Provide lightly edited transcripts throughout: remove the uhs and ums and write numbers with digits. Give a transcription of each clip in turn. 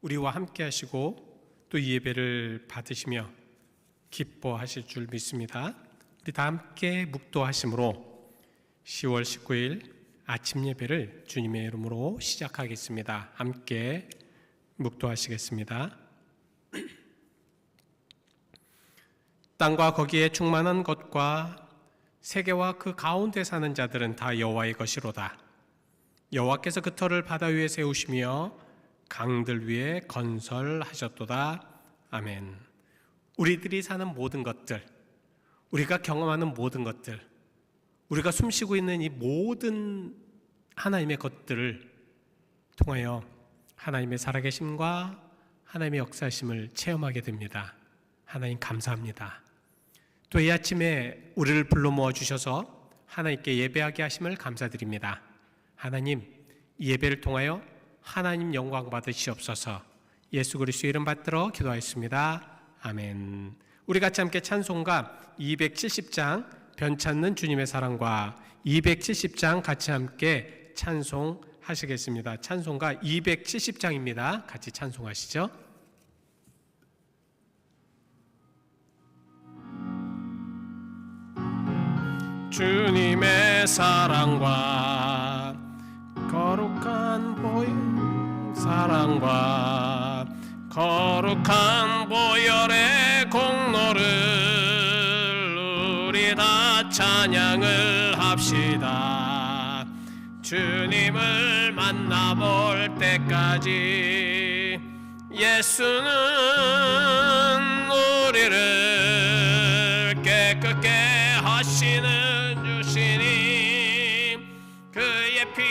우리와 함께 하시고 또 이 예배를 받으시며 기뻐하실 줄 믿습니다. 우리 다 함께 묵도하심으로 10월 19일 아침 예배를 주님의 이름으로 시작하겠습니다. 함께 묵도하시겠습니다. 땅과 거기에 충만한 것과 세계와 그 가운데 사는 자들은 다 여호와의 것이로다. 여호와께서 그 터를 바다 위에 세우시며 강들 위에 건설하셨도다. 아멘. 우리들이 사는 모든 것들, 우리가 경험하는 모든 것들, 우리가 숨쉬고 있는 이 모든 하나님의 것들을 통하여 하나님의 살아계심과 하나님의 역사심을 체험하게 됩니다. 하나님 감사합니다. 또 이 아침에 우리를 불러 모아주셔서 하나님께 예배하게 하심을 감사드립니다. 하나님, 이 예배를 통하여 하나님 영광 받으시옵소서. 예수 그리스도의 이름 받들어 기도하였습니다. 아멘. 우리 같이 함께 찬송가 270장 변찮는 주님의 사랑과 270장 같이 함께 찬송하시겠습니다. 찬송가 270장입니다. 같이 찬송하시죠. 주님의 사랑과 거룩한 보혈 사랑과 거룩한 보혈의 공로를 우리 다 찬양을 합시다. 주님을 만나볼 때까지 예수는 우리를 깨끗게 하시는 주시니 그의 피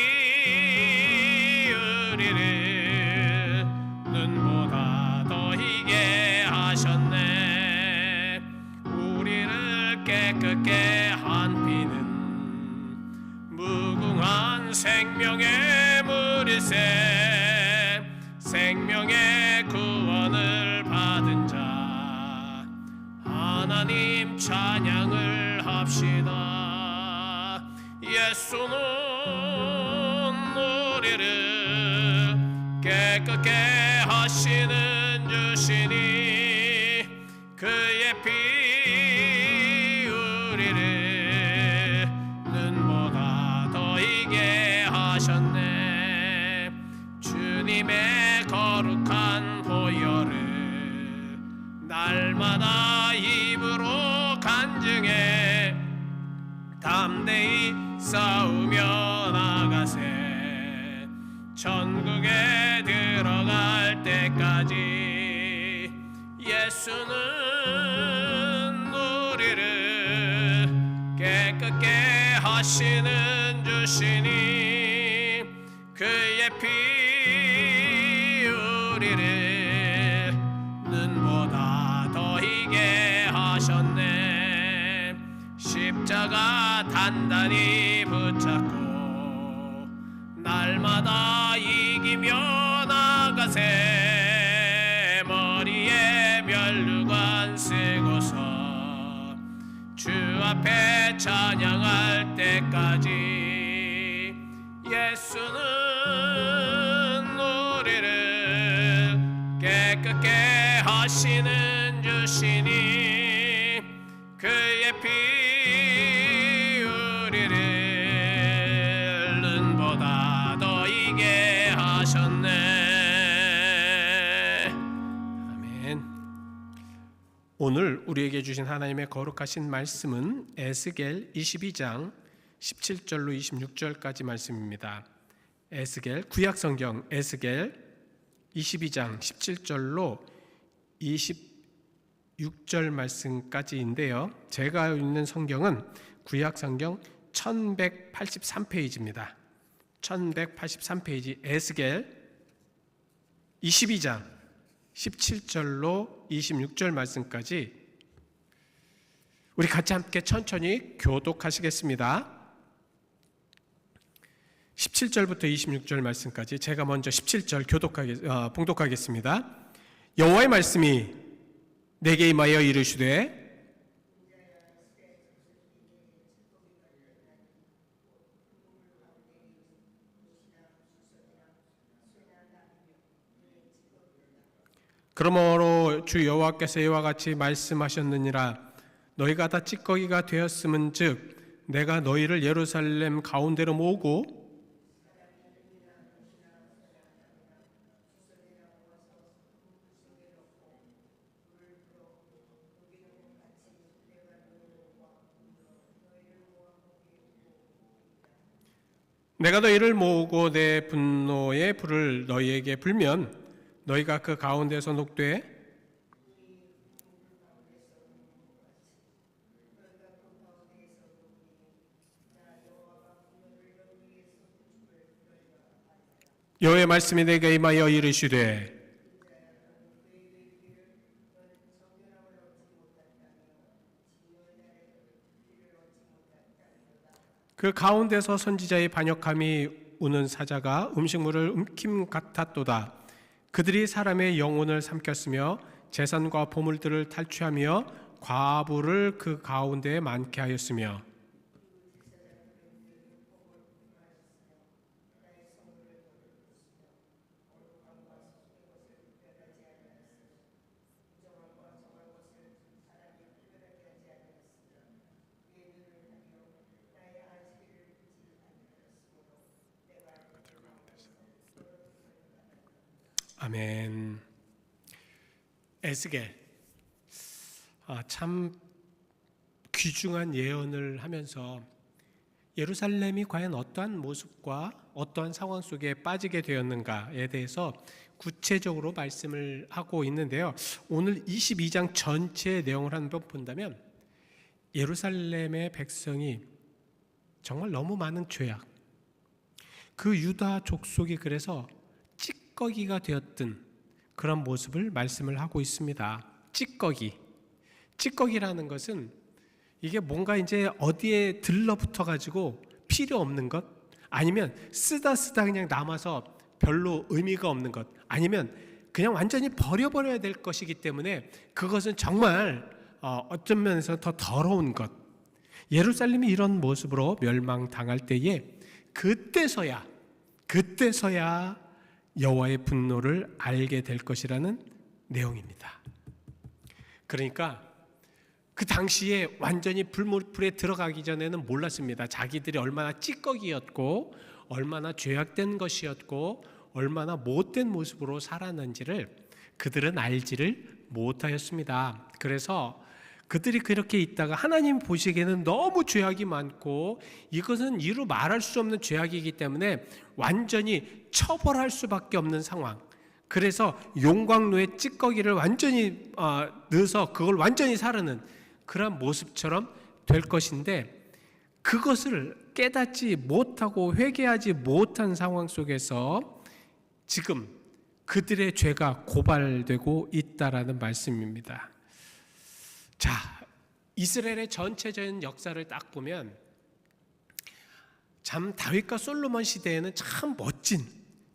우리를 눈보다 더 희게 하셨네. 우리를 깨끗게 한 피는 무궁한 생명의 물일세. 생명의 구원을 받은 자 하나님 찬양을 합시다. 예수는 우리를 깨끗게 하시는 주시니 그의 피 우리를 눈보다 더 희게 하셨네. 주님의 거룩한 보혈을 날마다 입으로 간증해 담대히 싸우며 나가세. 천국에 들어갈 때까지 예수는 우리를 깨끗게 하시는 주시니 그의 피 우리를 눈보다 더 희게 하셨네. 십자가 단단히 붙잡고 날마다 이기며 나가세. 머리에 면류관 쓰고서 주 앞에 찬양할 때까지 예수는 우리를 깨끗게 하시는 주시니 그의 피 우리를 눈보다 더 희게 하셨네. 아멘. 오늘 우리에게 주신 하나님의 거룩하신 말씀은 에스겔 22장 17절로 26절까지 말씀입니다. 에스겔 구약성경 에스겔 22장 17절로 26절 말씀까지인데요. 제가 있는 성경은 구약성경 1183페이지입니다. 1183페이지 에스겔 22장 17절로 26절 말씀까지 우리 같이 함께 천천히 교독하시겠습니다. 17절부터 26절 말씀까지 제가 먼저 17절 봉독하겠습니다. 여호와의 말씀이 내게 임하여 이르시되 그러므로 주 여호와께서 이와 같이 말씀하셨느니라. 너희가 다 찌꺼기가 되었음은즉 내가 너희를 예루살렘 가운데로 모으고 내가 너희를 모으고 내 분노의 불을 너희에게 불면 너희가 그 가운데서 녹되 여호와의 말씀이 내게 임하여 이르시되 그 가운데서 선지자의 반역함이 우는 사자가 음식물을 움킴 같았도다. 그들이 사람의 영혼을 삼켰으며 재산과 보물들을 탈취하며 과부를 그 가운데에 많게 하였으며 아멘. 에스겔 참 귀중한 예언을 하면서 예루살렘이 과연 어떠한 모습과 어떠한 상황 속에 빠지게 되었는가에 대해서 구체적으로 말씀을 하고 있는데요. 오늘 22장 전체의 내용을 한번 본다면 예루살렘의 백성이 정말 너무 많은 죄악, 그 유다 족속이 그래서 찌꺼기가 되었던 그런 모습을 말씀을 하고 있습니다. 찌꺼기라는 것은 이게 뭔가 이제 어디에 들러붙어 가지고 필요 없는 것, 아니면 쓰다 그냥 남아서 별로 의미가 없는 것, 아니면 그냥 완전히 버려버려야 될 것이기 때문에 그것은 정말 어떤 면에서 더 더러운 것. 예루살렘이 이런 모습으로 멸망당할 때에 그때서야 여호와의 분노를 알게 될 것이라는 내용입니다. 그러니까 그 당시에 완전히 불에 들어가기 전에는 몰랐습니다. 자기들이 얼마나 찌꺼기였고 얼마나 죄악된 것이었고 얼마나 못된 모습으로 살았는지를 그들은 알지를 못하였습니다. 그래서 그들이 그렇게 있다가 하나님 보시기에는 너무 죄악이 많고 이것은 이루 말할 수 없는 죄악이기 때문에 완전히 처벌할 수밖에 없는 상황. 그래서 용광로에 찌꺼기를 완전히 넣어서 그걸 완전히 사르는 그런 모습처럼 될 것인데 그것을 깨닫지 못하고 회개하지 못한 상황 속에서 지금 그들의 죄가 고발되고 있다라는 말씀입니다. 자, 이스라엘의 전체적인 역사를 딱 보면 참 다윗과 솔로몬 시대에는 참 멋진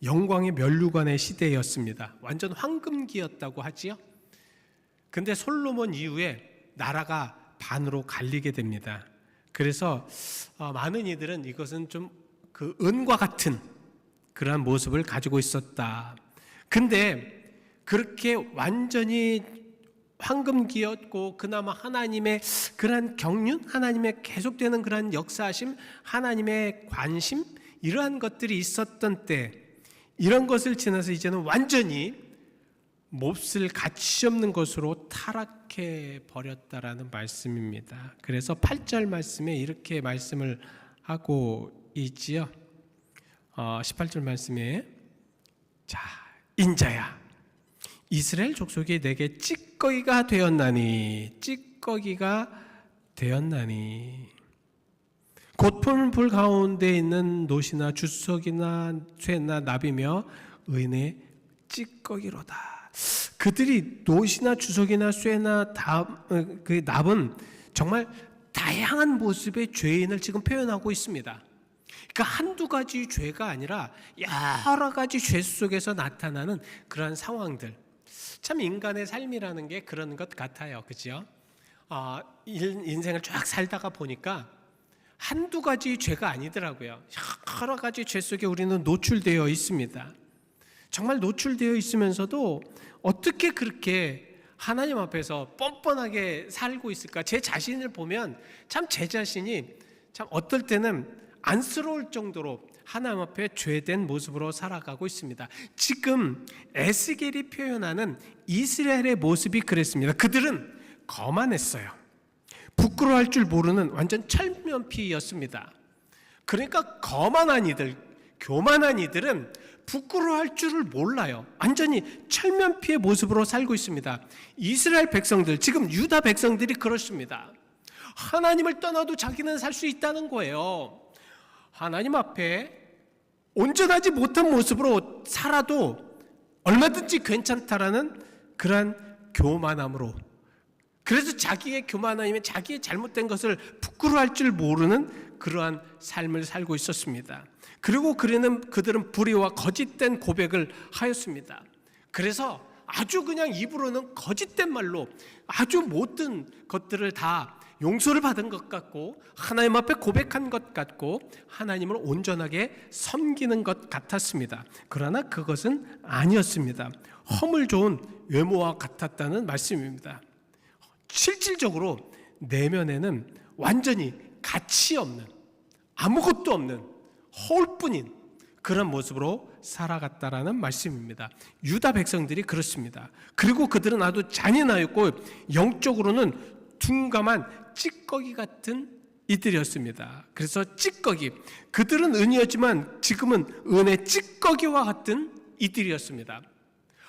영광의 면류관의 시대였습니다. 완전 황금기였다고 하지요. 근데 솔로몬 이후에 나라가 반으로 갈리게 됩니다. 그래서 많은 이들은 이것은 좀 그 은과 같은 그러한 모습을 가지고 있었다. 근데 그렇게 완전히 황금기였고 그나마 하나님의 그러한 경륜, 하나님의 계속되는 그러한 역사하심, 하나님의 관심 이러한 것들이 있었던 때 이런 것을 지나서 이제는 완전히 몹쓸 가치 없는 것으로 타락해 버렸다라는 말씀입니다. 그래서 8절 말씀에 이렇게 말씀을 하고 있지요. 18절 말씀에 자, 인자야 이스라엘 족속이 내게 찌꺼기가 되었나니 곧 풀 가운데 있는 노시나 주석이나 쇠나 납이며 의인의 찌꺼기로다. 그들이 노시나 주석이나 쇠나 그 납은 정말 다양한 모습의 죄인을 지금 표현하고 있습니다. 그러니까 한두 가지 죄가 아니라 여러 가지 죄 속에서 나타나는 그러한 상황들. 참 인간의 삶이라는 게 그런 것 같아요. 그죠? 인생을 쫙 살다가 보니까 한두 가지 죄가 아니더라고요. 여러 가지 죄 속에 우리는 노출되어 있습니다. 정말 노출되어 있으면서도 어떻게 그렇게 하나님 앞에서 뻔뻔하게 살고 있을까? 제 자신을 보면 참 제 자신이 참 어떨 때는 안쓰러울 정도로 하나님 앞에 죄된 모습으로 살아가고 있습니다. 지금 에스겔이 표현하는 이스라엘의 모습이 그랬습니다. 그들은 거만했어요. 부끄러워할 줄 모르는 완전 철면피였습니다. 그러니까 거만한 이들, 교만한 이들은 부끄러워할 줄을 몰라요. 완전히 철면피의 모습으로 살고 있습니다. 이스라엘 백성들, 지금 유다 백성들이 그렇습니다. 하나님을 떠나도 자기는 살 수 있다는 거예요. 하나님 앞에 온전하지 못한 모습으로 살아도 얼마든지 괜찮다라는 그러한 교만함으로, 그래서 자기의 교만함이면 자기의 잘못된 것을 부끄러워할 줄 모르는 그러한 삶을 살고 있었습니다. 그리고 그들은 불의와 거짓된 고백을 하였습니다. 그래서 아주 그냥 입으로는 거짓된 말로 아주 모든 것들을 다 용서를 받은 것 같고 하나님 앞에 고백한 것 같고 하나님을 온전하게 섬기는 것 같았습니다. 그러나 그것은 아니었습니다. 허물 좋은 외모와 같았다는 말씀입니다. 실질적으로 내면에는 완전히 가치 없는, 아무것도 없는 허울뿐인 그런 모습으로 살아갔다라는 말씀입니다. 유다 백성들이 그렇습니다. 그리고 그들은 아주 잔인하였고 영적으로는 둔감한 찌꺼기 같은 이들이었습니다. 그래서 찌꺼기, 그들은 은이었지만 지금은 은의 찌꺼기와 같은 이들이었습니다.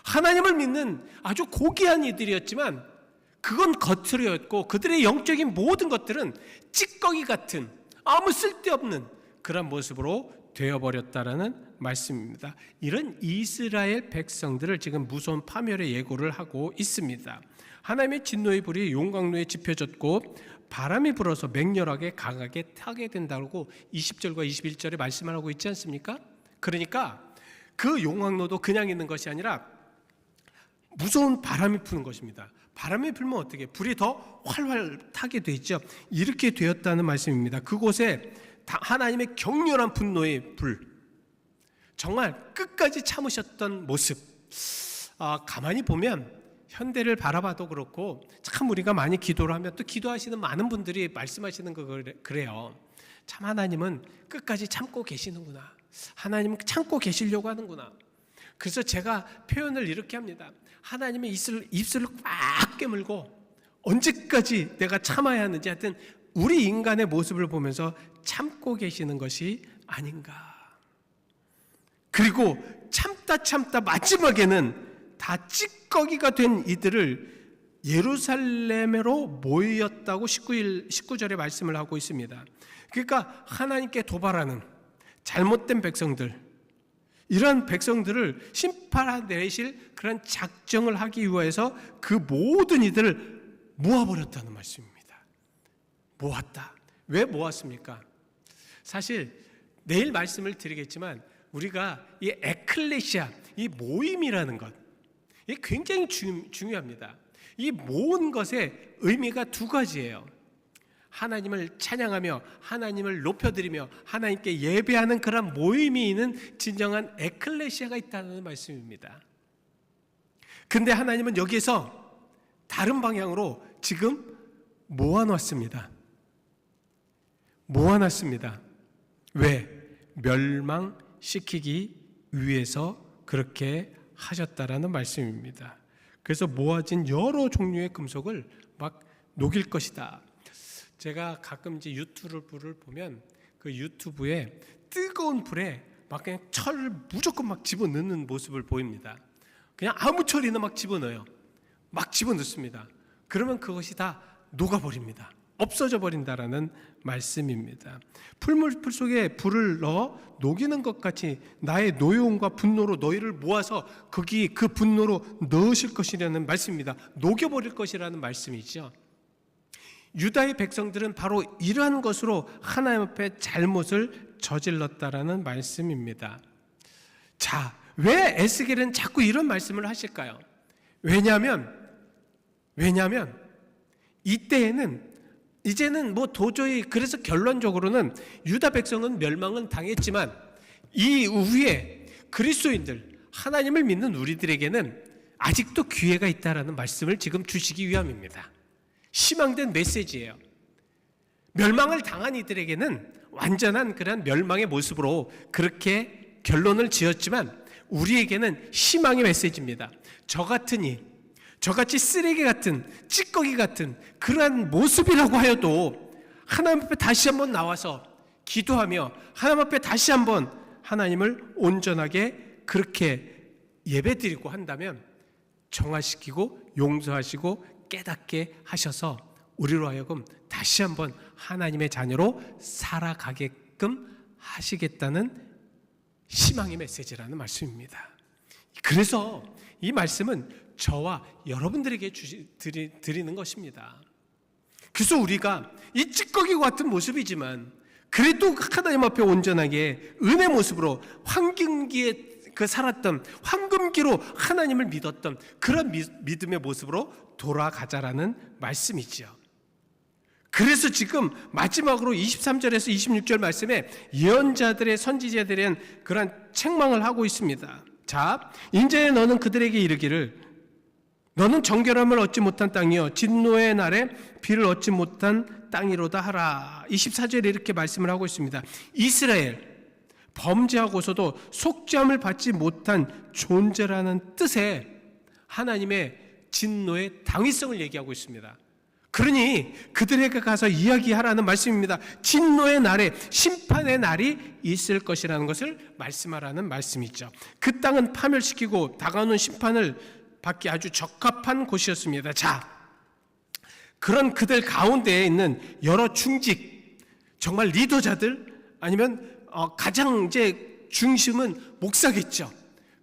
하나님을 믿는 아주 고귀한 이들이었지만 그건 겉으로였고 그들의 영적인 모든 것들은 찌꺼기 같은 아무 쓸데없는 그런 모습으로 되어버렸다라는 말씀입니다. 이런 이스라엘 백성들을 지금 무서운 파멸의 예고를 하고 있습니다. 하나님의 진노의 불이 용광로에 지펴졌고 바람이 불어서 맹렬하게 강하게 타게 된다고 20절과 21절에 말씀을 하고 있지 않습니까? 그러니까 그 용광로도 그냥 있는 것이 아니라 무서운 바람이 부는 것입니다. 바람이 불면 어떻게? 불이 더 활활 타게 되죠. 이렇게 되었다는 말씀입니다. 그곳에 하나님의 격렬한 분노의 불, 정말 끝까지 참으셨던 모습, 가만히 보면 현대를 바라봐도 그렇고 참 우리가 많이 기도를 하면 또 기도하시는 많은 분들이 말씀하시는 거 그래요. 참 하나님은 끝까지 참고 계시는구나. 하나님은 참고 계시려고 하는구나. 그래서 제가 표현을 이렇게 합니다. 하나님의 입술을 꽉 깨물고 언제까지 내가 참아야 하는지, 하여튼 우리 인간의 모습을 보면서 참고 계시는 것이 아닌가. 그리고 참다 마지막에는 다 찌꺼기가 된 이들을 예루살렘으로 모였다고 19절에 말씀을 하고 있습니다. 그러니까 하나님께 도발하는 잘못된 백성들, 이런 백성들을 심판하내실 그런 작정을 하기 위해서 그 모든 이들을 모아버렸다는 말씀입니다. 모았다. 왜 모았습니까? 사실 내일 말씀을 드리겠지만 우리가 이 에클레시아, 이 모임이라는 것, 이게 굉장히 중요합니다. 이 모은 것의 의미가 두 가지예요. 하나님을 찬양하며 하나님을 높여드리며 하나님께 예배하는 그런 모임이 있는 진정한 에클레시아가 있다는 말씀입니다. 근데 하나님은 여기에서 다른 방향으로 지금 모아놨습니다. 왜? 멸망시키기 위해서 그렇게 하셨다라는 말씀입니다. 그래서 모아진 여러 종류의 금속을 막 녹일 것이다. 제가 가끔 이제 유튜브를 보면 그 유튜브에 뜨거운 불에 막 그냥 철을 무조건 막 집어넣는 모습을 보입니다. 그냥 아무 철이나 막 집어넣어요. 막 집어넣습니다. 그러면 그것이 다 녹아버립니다. 없어져 버린다라는 말씀입니다. 풀 속에 불을 넣어 녹이는 것 같이 나의 노여움과 분노로 너희를 모아서 거기 그 분노로 넣으실 것이라는 말씀입니다. 녹여버릴 것이라는 말씀이죠. 유다의 백성들은 바로 이러한 것으로 하나님 앞에 잘못을 저질렀다라는 말씀입니다. 자, 왜 에스겔은 자꾸 이런 말씀을 하실까요? 왜냐하면 이때에는 이제는 뭐 도저히, 그래서 결론적으로는 유다 백성은 멸망은 당했지만 이 후에 그리스도인들, 하나님을 믿는 우리들에게는 아직도 기회가 있다라는 말씀을 지금 주시기 위함입니다. 희망된 메시지예요. 멸망을 당한 이들에게는 완전한 그런 멸망의 모습으로 그렇게 결론을 지었지만 우리에게는 희망의 메시지입니다. 저 같으니, 저같이 쓰레기 같은, 찌꺼기 같은 그러한 모습이라고 하여도 하나님 앞에 다시 한번 나와서 기도하며 하나님 앞에 다시 한번 하나님을 온전하게 그렇게 예배드리고 한다면 정화시키고 용서하시고 깨닫게 하셔서 우리로 하여금 다시 한번 하나님의 자녀로 살아가게끔 하시겠다는 희망의 메시지라는 말씀입니다. 그래서 이 말씀은 저와 여러분들에게 드리는 것입니다. 그래서 우리가 이 찌꺼기 같은 모습이지만 그래도 하나님 앞에 온전하게 은혜 모습으로 황금기에 살았던 황금기로 하나님을 믿었던 그런 믿음의 모습으로 돌아가자라는 말씀이죠. 그래서 지금 마지막으로 23절에서 26절 말씀에 예언자들의 선지자들에 대한 그런 책망을 하고 있습니다. 자, 이제 너는 그들에게 이르기를 너는 정결함을 얻지 못한 땅이요 진노의 날에 비를 얻지 못한 땅이로다 하라. 24절에 이렇게 말씀을 하고 있습니다. 이스라엘 범죄하고서도 속죄함을 받지 못한 존재라는 뜻의 하나님의 진노의 당위성을 얘기하고 있습니다. 그러니 그들에게 가서 이야기하라는 말씀입니다. 진노의 날에 심판의 날이 있을 것이라는 것을 말씀하라는 말씀이죠. 그 땅은 파멸시키고 다가오는 심판을 받기 아주 적합한 곳이었습니다. 자, 그런 그들 가운데에 있는 여러 중직, 정말 리더자들 아니면 가장 이제 중심은 목사겠죠.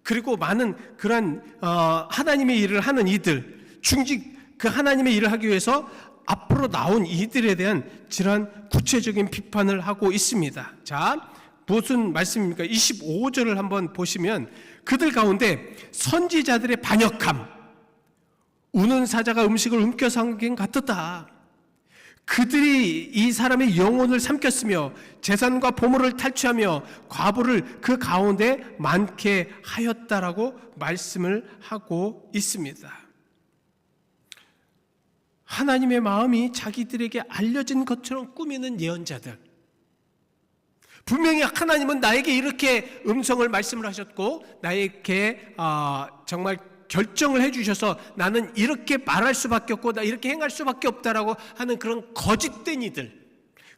그리고 많은 그런 하나님의 일을 하는 이들, 중직 그 하나님의 일을 하기 위해서 앞으로 나온 이들에 대한 이러한 구체적인 비판을 하고 있습니다. 자, 무슨 말씀입니까? 25절을 한번 보시면 그들 가운데 선지자들의 반역함, 우는 사자가 음식을 움켜서 한것 같았다. 그들이 이 사람의 영혼을 삼켰으며 재산과 보물을 탈취하며 과부를 그 가운데 많게 하였다라고 말씀을 하고 있습니다. 하나님의 마음이 자기들에게 알려진 것처럼 꾸미는 예언자들, 분명히 하나님은 나에게 이렇게 음성을 말씀을 하셨고 나에게 정말 결정을 해주셔서 나는 이렇게 말할 수밖에 없고 나 이렇게 행할 수밖에 없다라고 하는 그런 거짓된 이들,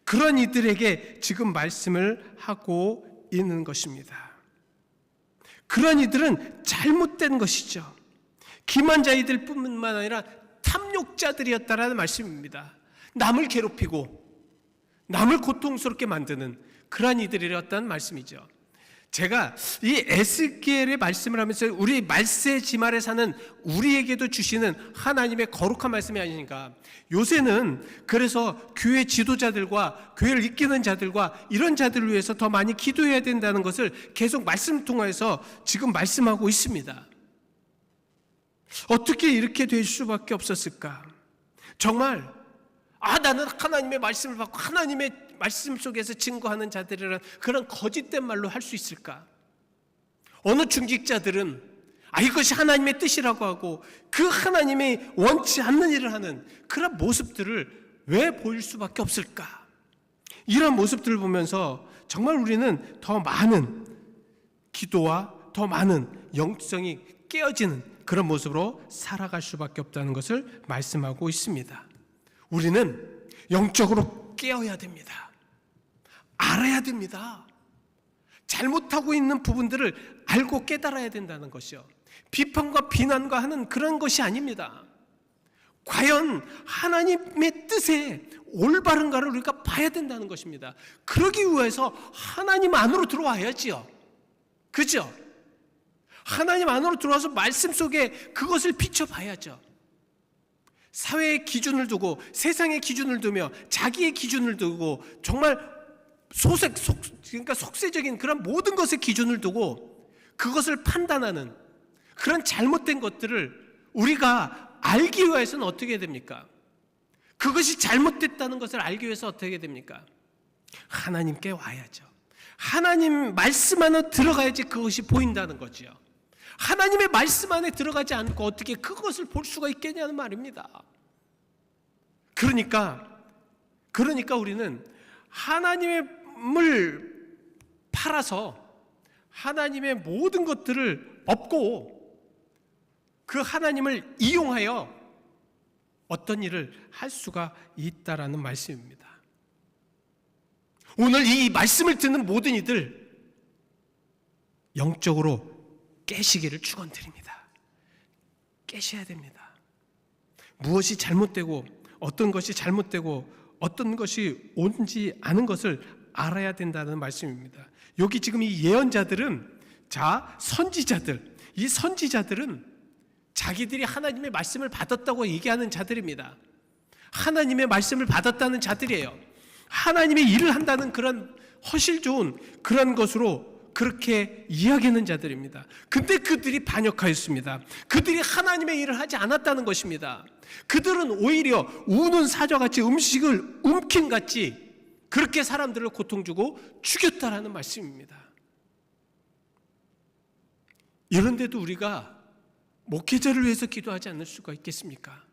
그런 이들에게 지금 말씀을 하고 있는 것입니다. 그런 이들은 잘못된 것이죠. 기만자이들 뿐만 아니라 탐욕자들이었다라는 말씀입니다. 남을 괴롭히고 남을 고통스럽게 만드는 그러한 이들이었다는 말씀이죠. 제가 이 에스겔의 말씀을 하면서 우리 말세 지말에 사는 우리에게도 주시는 하나님의 거룩한 말씀이 아니니까, 요새는 그래서 교회 지도자들과 교회를 이끄는 자들과 이런 자들을 위해서 더 많이 기도해야 된다는 것을 계속 말씀 통해서 지금 말씀하고 있습니다. 어떻게 이렇게 될 수밖에 없었을까? 정말 나는 하나님의 말씀을 받고 하나님의 말씀 속에서 증거하는 자들이란 그런 거짓된 말로 할 수 있을까? 어느 중직자들은 이것이 하나님의 뜻이라고 하고 그 하나님이 원치 않는 일을 하는 그런 모습들을 왜 보일 수밖에 없을까? 이런 모습들을 보면서 정말 우리는 더 많은 기도와 더 많은 영성이 깨어지는 그런 모습으로 살아갈 수밖에 없다는 것을 말씀하고 있습니다. 우리는 영적으로 깨어야 됩니다. 알아야 됩니다. 잘못하고 있는 부분들을 알고 깨달아야 된다는 것이요. 비판과 비난과 하는 그런 것이 아닙니다. 과연 하나님의 뜻에 올바른가를 우리가 봐야 된다는 것입니다. 그러기 위해서 하나님 안으로 들어와야지요. 그죠? 하나님 안으로 들어와서 말씀 속에 그것을 비춰봐야죠. 사회의 기준을 두고 세상의 기준을 두며 자기의 기준을 두고 정말 그러니까 속세적인 그런 모든 것의 기준을 두고 그것을 판단하는 그런 잘못된 것들을 우리가 알기 위해서는 어떻게 됩니까? 그것이 잘못됐다는 것을 알기 위해서 어떻게 됩니까? 하나님께 와야죠. 하나님 말씀 안에 들어가야지 그것이 보인다는 거죠. 하나님의 말씀 안에 들어가지 않고 어떻게 그것을 볼 수가 있겠냐는 말입니다. 그러니까 우리는 하나님을 팔아서 하나님의 모든 것들을 얻고 그 하나님을 이용하여 어떤 일을 할 수가 있다라는 말씀입니다. 오늘 이 말씀을 듣는 모든 이들 영적으로 깨시기를 축원드립니다. 깨셔야 됩니다. 무엇이 잘못되고 어떤 것이 잘못되고 어떤 것이 옳은지 아는 것을 알아야 된다는 말씀입니다. 여기 지금 이 예언자들은 선지자들, 이 선지자들은 자기들이 하나님의 말씀을 받았다고 얘기하는 자들입니다. 하나님의 말씀을 받았다는 자들이에요. 하나님의 일을 한다는 그런 허실 좋은 그런 것으로 그렇게 이야기하는 자들입니다. 근데 그들이 반역하였습니다. 그들이 하나님의 일을 하지 않았다는 것입니다. 그들은 오히려 우는 사자같이 음식을 움킨같이 그렇게 사람들을 고통주고 죽였다라는 말씀입니다. 이런데도 우리가 목회자를 위해서 기도하지 않을 수가 있겠습니까?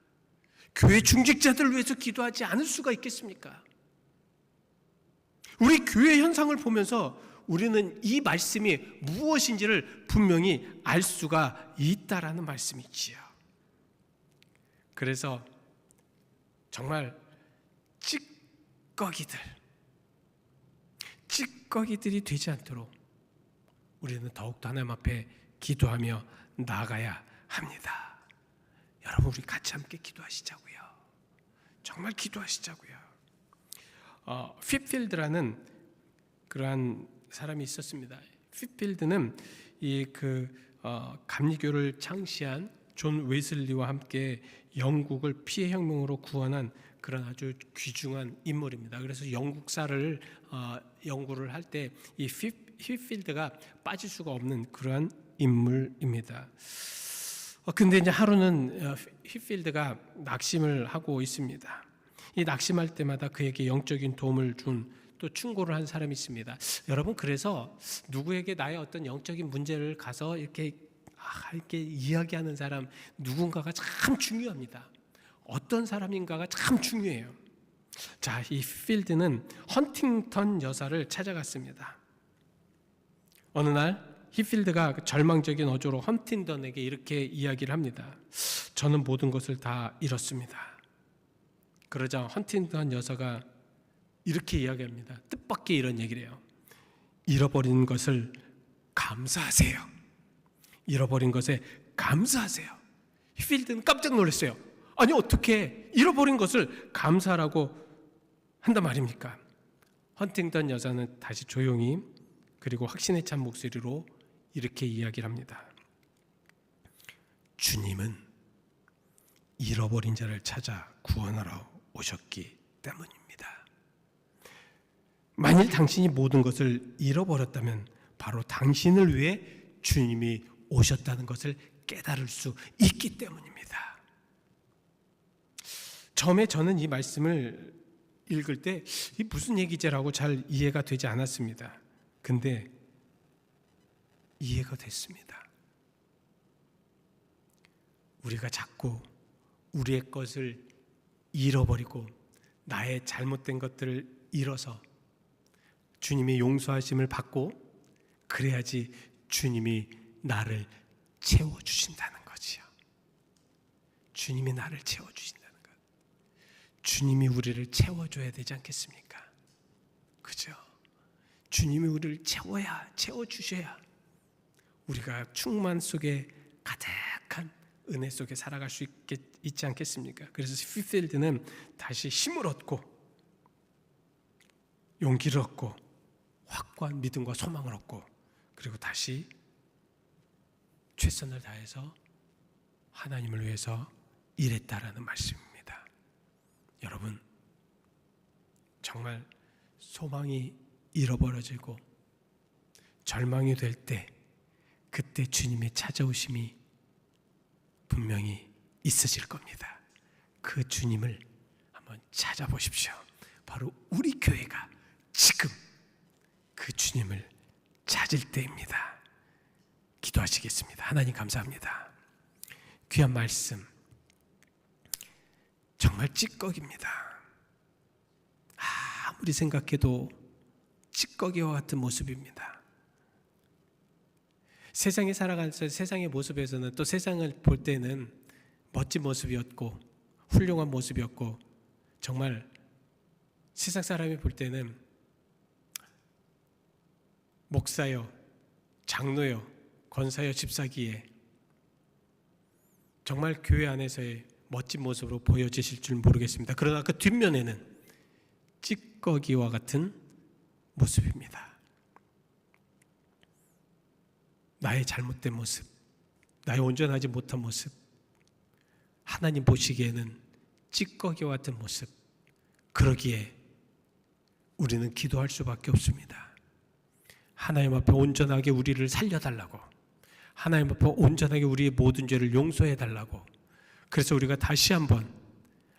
교회 중직자들을 위해서 기도하지 않을 수가 있겠습니까? 우리 교회 현상을 보면서 우리는 이 말씀이 무엇인지를 분명히 알 수가 있다라는 말씀이지요. 그래서 정말 찌꺼기들이 되지 않도록 우리는 더욱더 하나님 앞에 기도하며 나아가야 합니다. 여러분, 우리 같이 함께 기도하시자고요. 정말 기도하시자고요. 휘필드라는 그러한 사람이 있었습니다. 휘필드는 감리교를 창시한 존 웨슬리와 함께 영국을 피해 혁명으로 구원한 그런 아주 귀중한 인물입니다. 그래서 영국사를 연구를 할 때 이 휘필드가 빠질 수가 없는 그러한 인물입니다. 근데 이제 하루는 휘필드가 낙심을 하고 있습니다. 이 낙심할 때마다 그에게 영적인 도움을 준 또 충고를 한 사람이 있습니다. 여러분, 그래서 누구에게 나의 어떤 영적인 문제를 가서 이렇게 이야기하는 사람 누군가가 참 중요합니다. 어떤 사람인가가 참 중요해요. 자, 이 휘필드는 헌팅턴 여사를 찾아갔습니다. 어느 날 휘필드가 절망적인 어조로 헌팅턴에게 이렇게 이야기를 합니다. 저는 모든 것을 다 잃었습니다. 그러자 헌팅턴 여사가 이렇게 이야기합니다. 뜻밖의 이런 얘기를 해요. 잃어버린 것을 감사하세요. 잃어버린 것에 감사하세요. 휘필드는 깜짝 놀랐어요. 아니, 어떻게 잃어버린 것을 감사하라고 한단 말입니까? 헌팅턴 여사는 다시 조용히 그리고 확신에 찬 목소리로 이렇게 이야기를 합니다. 주님은 잃어버린 자를 찾아 구원하러 오셨기 때문입니다. 만일 당신이 모든 것을 잃어버렸다면 바로 당신을 위해 주님이 오셨다는 것을 깨달을 수 있기 때문입니다. 처음에 저는 이 말씀을 읽을 때 이 무슨 얘기지라고 잘 이해가 되지 않았습니다. 근데 이해가 됐습니다. 우리가 자꾸 우리의 것을 잃어버리고 나의 잘못된 것들을 잃어서 주님의 용서하심을 받고 그래야지 주님이 나를 채워주신다는 거지요. 주님이 나를 채워주신다는 것. 주님이 우리를 채워줘야 되지 않겠습니까? 그죠? 주님이 우리를 채워주셔야 우리가 충만 속에 가득한 은혜 속에 살아갈 수 있지 않겠습니까? 그래서 휘필드는 다시 힘을 얻고 용기를 얻고 확고한 믿음과 소망을 얻고 그리고 다시 최선을 다해서 하나님을 위해서 일했다라는 말씀입니다. 여러분, 정말 소망이 잃어버려지고 절망이 될 때 그때 주님의 찾아오심이 분명히 있으실 겁니다. 그 주님을 한번 찾아보십시오. 바로 우리 교회가 지금 그 주님을 찾을 때입니다. 기도하시겠습니다. 하나님 감사합니다. 귀한 말씀 정말 찌꺼기입니다. 아무리 생각해도 찌꺼기와 같은 모습입니다. 세상에 살아가면서 세상의 모습에서는 또 세상을 볼 때는 멋진 모습이었고 훌륭한 모습이었고 정말 세상 사람이 볼 때는 목사여, 장로여, 권사여, 집사기에 정말 교회 안에서의 멋진 모습으로 보여지실 줄 모르겠습니다. 그러나 그 뒷면에는 찌꺼기와 같은 모습입니다. 나의 잘못된 모습, 나의 온전하지 못한 모습, 하나님 보시기에는 찌꺼기와 같은 모습, 그러기에 우리는 기도할 수밖에 없습니다. 하나님 앞에 온전하게 우리를 살려달라고, 하나님 앞에 온전하게 우리의 모든 죄를 용서해달라고, 그래서 우리가 다시 한번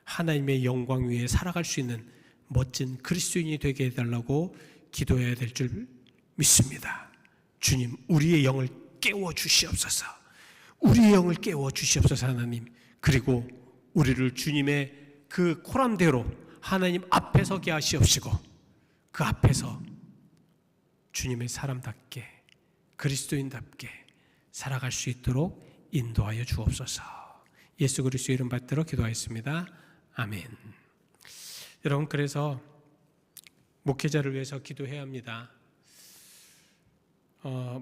하나님의 영광 위에 살아갈 수 있는 멋진 그리스도인이 되게 해달라고 기도해야 될 줄 믿습니다. 주님, 우리의 영을 깨워주시옵소서. 우리의 영을 깨워주시옵소서. 하나님, 그리고 우리를 주님의 그 코람대로 하나님 앞에 서게 하시옵시고 그 앞에서 주님의 사람답게 그리스도인답게 살아갈 수 있도록 인도하여 주옵소서. 예수 그리스도 이름 받들어 기도하였습니다. 아멘. 여러분, 그래서 목회자를 위해서 기도해야 합니다.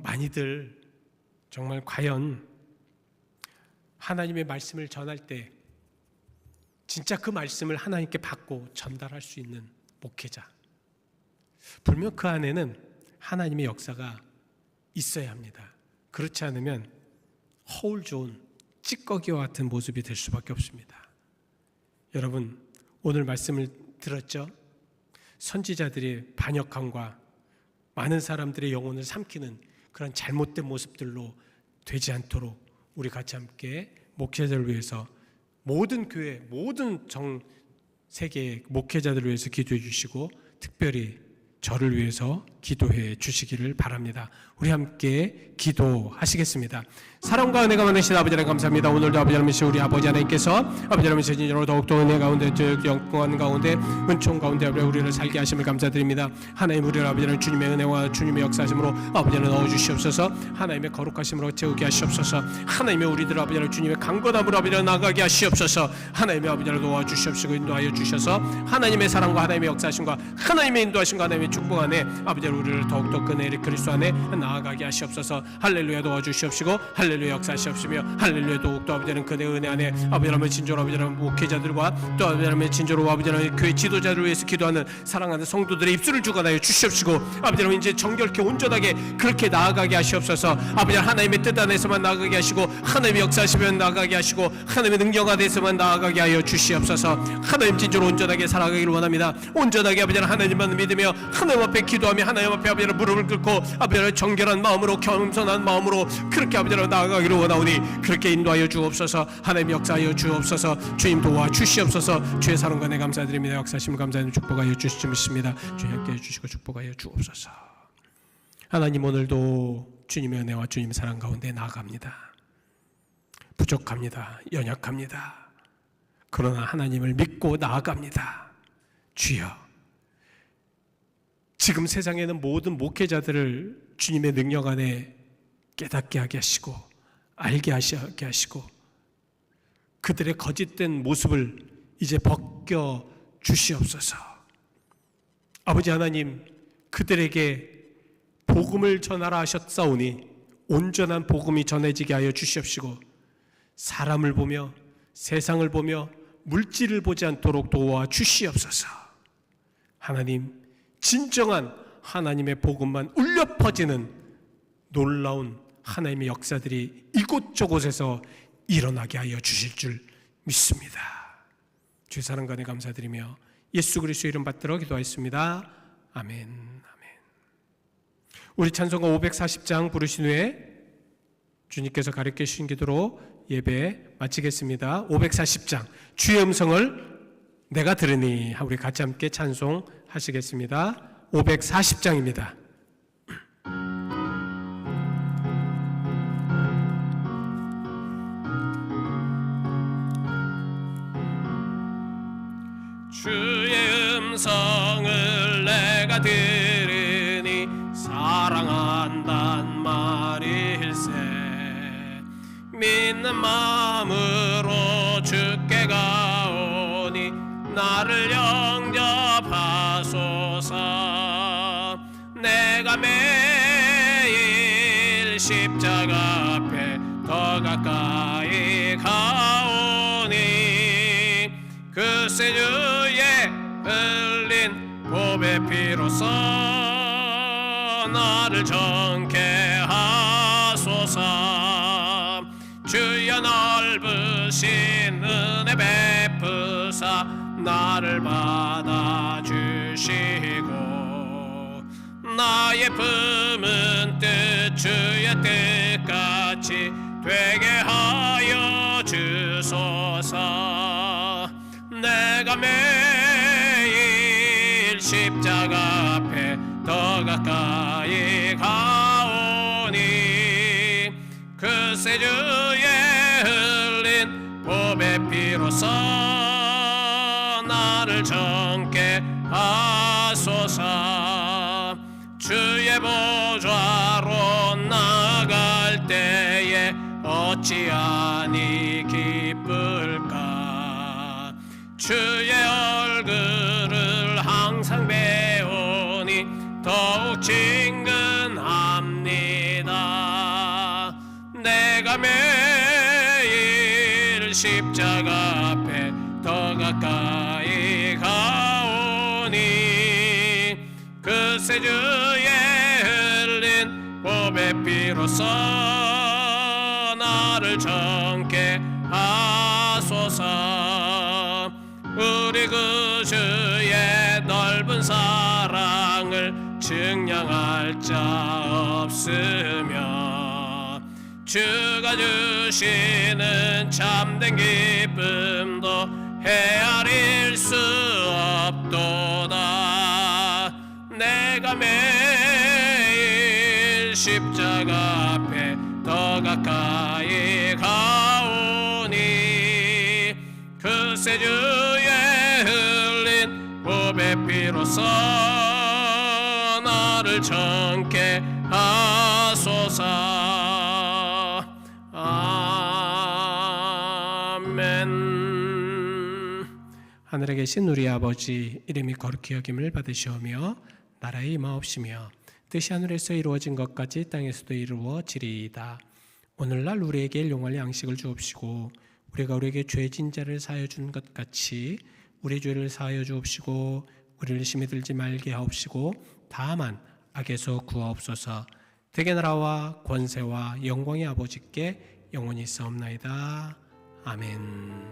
많이들 정말 과연 하나님의 말씀을 전할 때 진짜 그 말씀을 하나님께 받고 전달할 수 있는 목회자, 분명 그 안에는 하나님의 역사가 있어야 합니다. 그렇지 않으면 허울 좋은 찌꺼기와 같은 모습이 될 수밖에 없습니다. 여러분, 오늘 말씀을 들었죠? 선지자들의 반역함과 많은 사람들의 영혼을 삼키는 그런 잘못된 모습들로 되지 않도록 우리 같이 함께 목회자를 위해서 모든 교회, 모든 전 세계의 목회자들을 위해서 기도해 주시고 특별히 저를 위해서 기도해 주시기를 바랍니다. 우리 함께 기도하시겠습니다. 사랑과 은혜가 많으신 아버지 하나님 감사합니다. 오늘도 아버지 하나님 우리 아버지 하나님께서 아버지 하나님 진정으로 더욱더 은혜 가운데 영광 가운데 은총 가운데 우리를 살게 하심을 감사드립니다. 하나님, 우리를 아버지 하나님 주님의 은혜와 주님의 역사심으로 아버지 하나님 넣어주시옵소서. 하나님의 거룩하심으로 채우게 하시옵소서. 하나님의 우리들 아버지 하나님 주님의 강건함으로 아버지 하나님 나가게 하시옵소서. 하나님의 아버지 하나님 도와주시옵시고 인도하여 주셔서 하나님의 사랑과 하나님의 역사심과 하나님의 인도하심과 하나님의 축복 안에 아버지 하나님 우리를 더욱더 그 그리스도 안에 나아가게 하시옵소서. 할렐루야 도와주시옵시고 할렐루야 역사하시옵시며 할렐루야 더욱더 아버지 하나님 그대 은혜 안에 아버지 하나님 진조로 아버지 하나님 목회자들과 또 아버지 하나님 진조로 아버지 하나님 교회 지도자를 위해서 기도하는 사랑하는 성도들의 입술을 주관하여 주시옵시고 아버지 하나님 이제 정결케 온전하게 그렇게 나아가게 하시옵소서. 아버지 하나님의 뜻 안에서만 나아가게 하시고 하나님의 역사하시면 나아가게 하시고 하나님의 능력 안에서만 나아가게 하여 주시옵소서. 하나님 진조로 온전하게 살아가기를 원합니다. 온전하게 아버지 하나님만 믿으며 하나님 앞에 기도하며 하나님 앞에 아버지 무릎을 꿇고 아버지 정결한 마음으로 겸손한 마음으로 그렇게 아버지 나아가기를 원하오니 그렇게 인도하여 주옵소서. 하나님 역사하여 주옵소서. 주님 도와 주시옵소서. 주의 사랑과 내 감사드립니다. 역사하심을 감사하는 축복하여 주시옵습니다. 주님 함께 해주시고 축복하여 주옵소서. 하나님, 오늘도 주님의 은혜와 주님의 사랑 가운데 나아갑니다. 부족합니다. 연약합니다. 그러나 하나님을 믿고 나아갑니다. 주여, 지금 세상에는 모든 목회자들을 주님의 능력 안에 깨닫게 하게 하시고 알게 하게 하시고 그들의 거짓된 모습을 이제 벗겨 주시옵소서. 아버지 하나님, 그들에게 복음을 전하라 하셨사오니 온전한 복음이 전해지게 하여 주시옵시고 사람을 보며 세상을 보며 물질을 보지 않도록 도와 주시옵소서. 하나님, 진정한 하나님의 복음만 울려 퍼지는 놀라운 하나님의 역사들이 이곳저곳에서 일어나게 하여 주실 줄 믿습니다. 주의 사랑과 내 감사드리며 예수 그리스도 이름 받들어 기도하였습니다. 아멘. 아멘. 우리 찬송가 540장 부르신 후에 주님께서 가르쳐 주신 기도로 예배 마치겠습니다. 540장 주의 음성을 내가 들으니 우리 같이 함께 찬송하시겠습니다. 540장입니다. 주의 음성을 내가 들으니 사랑한단 말일세. 믿는 마음으로 주께 가오니 나를 영접하소서. 내가 매일 십자가 앞에 더 가까이 가오니 그새 주의 흘린 보배 피로써 나를 정케 하소서. 주여 넓으신 은혜 베푸사 나를 받아주시고 나의 품은 뜻 주의 뜻같이 되게 하여 주소서. 내가 매일 십자가 앞에 더 가까이 가오니 그새 주의 흘린 보배 피로써 나를 정케 하소서. 주의 보좌로 나아갈 때에 어찌하니 기쁠까. 주의 얼굴을 항상 배우니 더욱 친근합니다. 내가 매일 십자가 앞에 더 가까이 가오니 그새 주의 흘린 보배 피로써 나를 정케 하소서. 우리 그 주의 넓은 사랑을 증량할 자 없으며 주가 주시는 참된 기쁨도 헤아릴 수 없도다. 내가 매일 십자가 앞에 더 가까이 가오니 그새 주의 흘린 보배 피로써 나를 정케 하소서. 아멘. 하늘에 계신 우리 아버지, 이름이 거룩히 여김을 받으시오며 나라의 임하옵시며 뜻이 하늘에서 이루어진 것까지 땅에서도 이루어지리이다. 오늘날 우리에게 일용할 양식을 주옵시고 우리가 우리에게 죄진 자를 사하여 준 것 같이 우리 죄를 사하여 주옵시고 우리를 심히 들지 말게 하옵시고 다만 악에서 구하옵소서. 대개 나라와 권세와 영광의 아버지께 영원히 있사옵나이다. 아멘.